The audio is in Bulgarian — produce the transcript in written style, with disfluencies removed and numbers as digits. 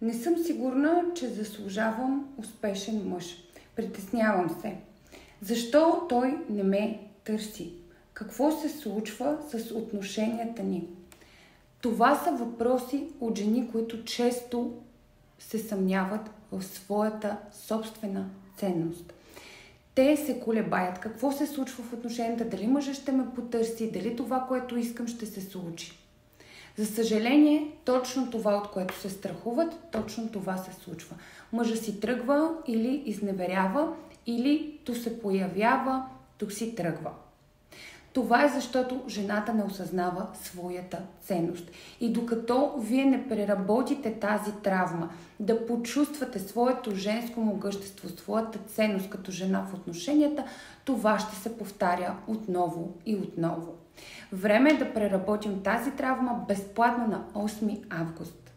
Не съм сигурна, че заслужавам успешен мъж. Притеснявам се. Защо той не ме търси? Какво се случва с отношенията ни? Това са въпроси от жени, които често се съмняват в своята собствена ценност. Те се колебаят. Какво се случва в отношенията? Дали мъжът ще ме потърси? Дали това, което искам, ще се случи? За съжаление, точно това, от което се страхуват, точно това се случва. Мъжът си тръгва или изневерява, или то се появява, то си тръгва. Това е защото жената не осъзнава своята ценност. И докато вие не преработите тази травма, да почувствате своето женско могъщество, своята ценност като жена в отношенията, това ще се повтаря отново и отново. Време е да преработим тази травма безплатно на 8 август.